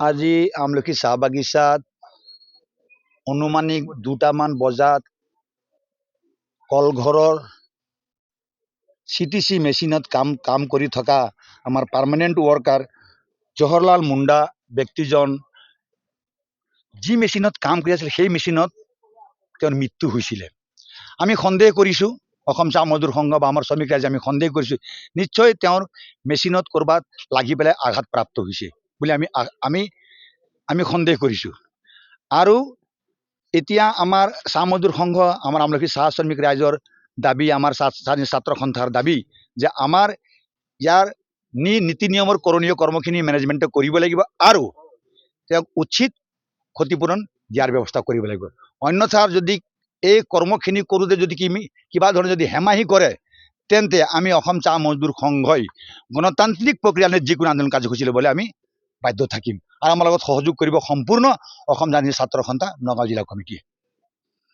আজি আমলখি চাহ বাগিচাত অনুমানিক 2টামান বজাত কলঘৰৰ CTC মেচিনত কাম কৰি থকা আমাৰ পাৰ্মানেণ্ট ৱৰ্কাৰ জৱাহৰলাল মুণ্ডা ব্যক্তিজন যি মেচিনত কাম কৰি আছিল সেই মেচিনত তেওঁৰ মৃত্যু হৈছিলে। আমি সন্দেহ কৰিছোঁ, অসম চাহ মজদুৰ সংঘ বা আমাৰ শ্ৰমিক ৰাইজে আমি সন্দেহ কৰিছোঁ নিশ্চয় তেওঁৰ মেচিনত ক'ৰবাত লাগি পেলাই আঘাতপ্ৰাপ্ত হৈছে বুলি আমি সন্দেহ কৰিছোঁ। আৰু এতিয়া আমাৰ চাহ মজদুৰ সংঘ, আমাৰ আমলখি চাহ শ্ৰমিক ৰাইজৰ দাবী, আমাৰ ছাত্ৰ সন্থাৰ দাবী যে আমাৰ ইয়াৰ নীতি নিয়মৰ কৰণীয় কৰ্মখিনি মেনেজমেণ্টে কৰিব লাগিব আৰু তেওঁক উচিত ক্ষতিপূৰণ দিয়াৰ ব্যৱস্থা কৰিব লাগিব। অন্যথা যদি এই কৰ্মখিনি কৰোঁতে যদি কিবা ধৰণে যদি হেমাহি কৰে তেন্তে আমি অসম চাহ মজদুৰ সংঘই গণতান্ত্ৰিক প্ৰক্ৰিয়াৰে যিকোনো আন্দোলন কাৰ্যসূচী ল'বলৈ আমি বাধ্য থাকিম। আৰু আমাৰ লগত সহযোগ কৰিব সম্পূৰ্ণ অসম জাতীয় ছাত্ৰ সন্থা নগাঁও জিলা কমিটিয়ে।